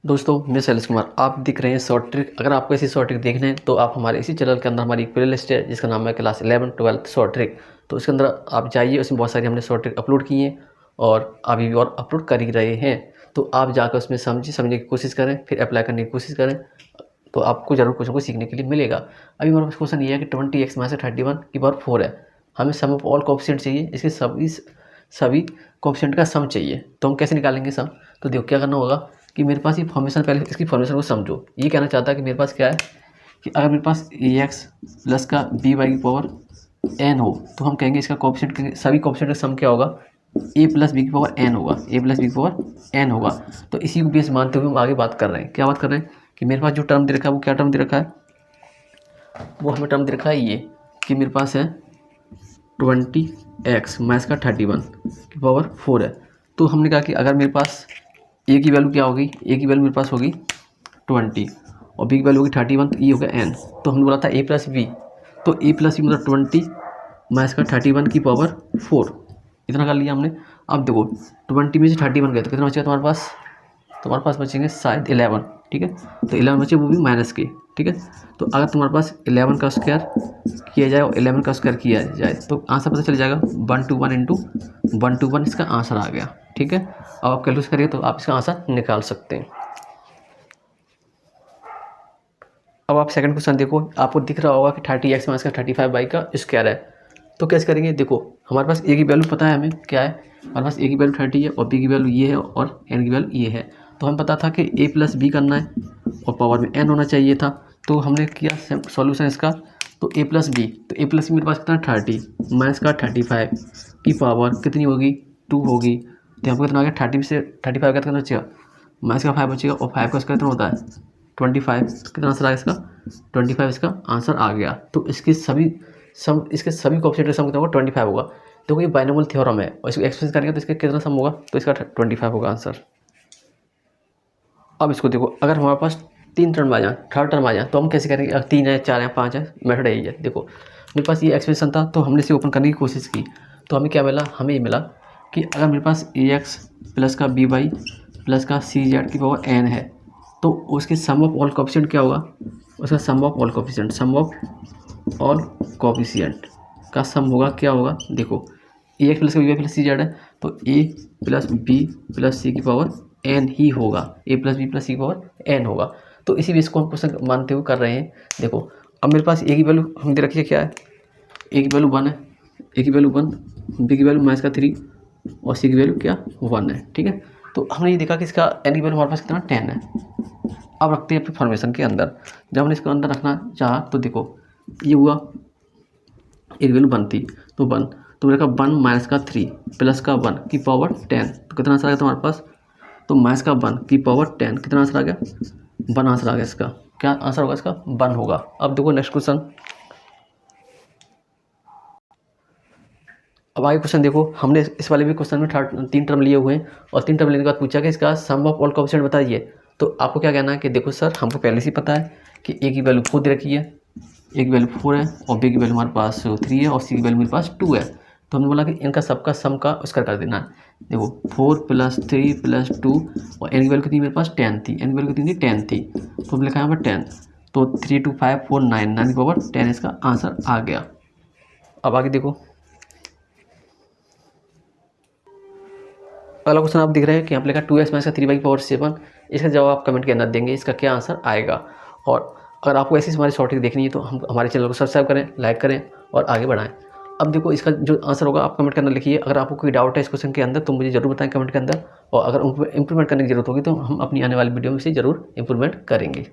दोस्तों मैं शैलेश कुमार, आप दिख रहे हैं शॉर्ट ट्रिक। अगर आपको ऐसी शॉर्ट ट्रिक देखने हैं तो आप हमारे इसी चैनल के अंदर हमारी प्ले लिस्ट है जिसका नाम है क्लास 11 12 शॉर्ट ट्रिक। तो इसके अंदर आप जाइए, उसमें बहुत सारी हमने शॉर्ट ट्रिक अपलोड की हैं और अभी भी और अपलोड कर ही रहे हैं। तो आप जाकर उसमें समझने की कोशिश करें, फिर अप्लाई करने की कोशिश करें, तो आपको ज़रूर कुछ ना कुछ सीखने के लिए मिलेगा। अभी हमारे पास क्वेश्चन ये है कि 20x में से 31 की पावर 4 है। हमें सम ऑफ ऑल कोएफिशिएंट चाहिए, इसके सभी कोएफिशिएंट का सम चाहिए। तो हम कैसे निकालेंगे सम? तो देखो क्या करना होगा कि मेरे पास ये फॉर्मेशन, पहले इसकी फॉर्मेशन को समझो। ये कहना चाहता है कि मेरे पास क्या है कि अगर मेरे पास ax प्लस का by की पावर n हो तो हम कहेंगे इसका कोएफिशिएंट, सभी कोएफिशिएंट का सम क्या होगा, a प्लस बी की पावर n होगा, a प्लस बी की पावर n होगा। तो इसी को बेस मानते हुए हम आगे बात कर रहे हैं। क्या बात कर रहे हैं कि मेरे पास जो टर्म दे रखा है वो क्या टर्म दे रखा है, वो हमें टर्म दे रखा है ये कि मेरे पास है 20x माइनस का 31 की पावर 4 है। तो हमने कहा कि अगर मेरे पास ए की वैल्यू क्या होगी, ए की वैल्यू मेरे पास होगी 20 और बी की वैल्यू होगी 31, तो ये हो गया n। तो हमने बोला था a प्लस बी, तो a प्लस बी मतलब 20 माइनस का 31 की पावर 4, इतना कर लिया हमने। अब देखो 20 में से 31 गए तो कितना बचेगा तुम्हारे पास बचेंगे शायद 11, ठीक है। तो 11 बचे, वो भी माइनस के, ठीक है। तो अगर तुम्हारे पास 11 का स्क्वायर किया जाए और 11 का स्क्वायर किया जाए तो आंसर पता चल जाएगा 121 इंटू 121, इसका आंसर आ गया, ठीक है। अब आप कैलकुलेट करिए तो आप इसका आंसर निकाल सकते हैं। अब आप सेकंड क्वेश्चन देखो, आपको दिख रहा होगा कि 30x माइनस का 35y का स्क्वायर है। तो कैसे करेंगे, देखो हमारे पास a की वैल्यू पता है हमें क्या है, हमारे पास a की वैल्यू 30 है और b की वैल्यू ये है और n की वैल्यू ये है। तो हमें पता था कि a प्लस बी करना है और पावर में n होना चाहिए था। तो हमने किया सॉल्यूशन इसका, तो a प्लस बी, तो a प्लस बी मेरे पास कितना 30 माइनस का 35 की पावर कितनी होगी, 2 होगी। तो यहाँ पर कितना आ गया, 30 से 35 का कितना बचेगा, माइनस का 5 बचेगा और 5 का इसका कितना होता है 25। कितना आंसर आ गया इसका 25, इसका आंसर आ गया। तो इसके सभी कोएफिशिएंट का सम कितना होगा 25 होगा। देखो ये बाइनोमियल थ्योरम है और इसको एक्सप्रेस करेंगे तो इसका कितना सम होगा, तो इसका 25 होगा आंसर। अब इसको देखो, अगर हमारे पास 3 टर्म आ जाए, थर्ड टर्म आ जाए, तो हम कैसे करेंगे, अगर 3 है 4 है 5 है, मेथड यही है। देखो मेरे पास ये एक्सप्रेशन था तो हमने इसे ओपन करने की कोशिश की, तो हमें क्या मिला, हमें ये मिला कि अगर मेरे पास ax प्लस का by प्लस का cz की पावर n है तो उसके सम ऑफ ऑल कोएफिशिएंट क्या होगा, उसका सम ऑफ ऑल कोएफिशिएंट का सम होगा, क्या होगा, देखो ax प्लस का by प्लस cz है तो a plus b plus c की पावर n ही होगा, a plus b plus c की पावर n होगा। तो इसी बेस को हम क्वेश्चन मानते हुए कर रहे हैं। देखो अब मेरे पास a की वैल्यू हम दे रखी है, क्या है, a की वैल्यू 1 है, a की वैल्यू 1, b की वैल्यू माइनस का 3 और c की वैल्यू क्या 1 है, ठीक है। तो हमने ये देखा कि इसका n की वैल्यू हमारे पास कितना 10 है। अब रखते हैं अपने फॉर्मेशन के अंदर, जब हमने इसको अंदर रखना चाहा तो देखो ये हुआ, एक वैल्यू 1 थी तो 1, तो मेरे का 1 माइनस का 3 प्लस का 1 की पावर 10, तो कितना आंसर आ गया तुम्हारे पास, तो माइनस का 1 की पावर 10, कितना आंसर आ गया 1 आंसर आ गया। इसका क्या आंसर होगा, इसका 1 होगा। अब देखो नेक्स्ट क्वेश्चन, अब आगे क्वेश्चन देखो, हमने इस वाले भी क्वेश्चन में 3 टर्म लिए हुए हैं और 3 टर्म लेने के बाद पूछा कि इसका सम ऑफ ऑल कोएफिशिएंट बताइए। तो आपको क्या कहना है कि देखो सर हमको पहले से ही पता है कि a की वैल्यू 4 दे रखी है, a की वैल्यू 4 है और b की वैल्यू हमारे पास 3 है और c की वैल्यू मेरे पास 2 है। तो हमने बोला कि इनका सबका सम का उसका कर देना है। देखो 4 प्लस 3 प्लस 2 और n की वैल्यू कितनी मेरे पास 10 थी, n की वैल्यू कितनी थी 10 थी, तो हम लिखा यहाँ पर 10, तो 3 2 5 4 9 9 की पावर 10 इसका आंसर आ गया। अब आगे देखो, अगला क्वेश्चन आप दिख रहे हैं कि यहाँ पे लिखा 2x माइनस का 3y की पावर 7, इसका जवाब आप कमेंट के अंदर देंगे, इसका क्या आंसर आएगा। और अगर आपको ऐसी हमारी शॉर्ट ट्रिक देखनी है तो हम हमारे चैनल को सब्सक्राइब करें, लाइक करें और आगे बढ़ाएं। अब देखो इसका जो आंसर होगा आप कमेंट के अंदर लिखिए। अगर आपको कोई डाउट है इस क्वेश्चन के अंदर तो मुझे जरूर बताएं कमेंट के अंदर, और अगर इंप्रूवमेंट करने की जरूरत होगी तो हम अपनी आने वाली वीडियो में से जरूर इंप्रूवमेंट करेंगे।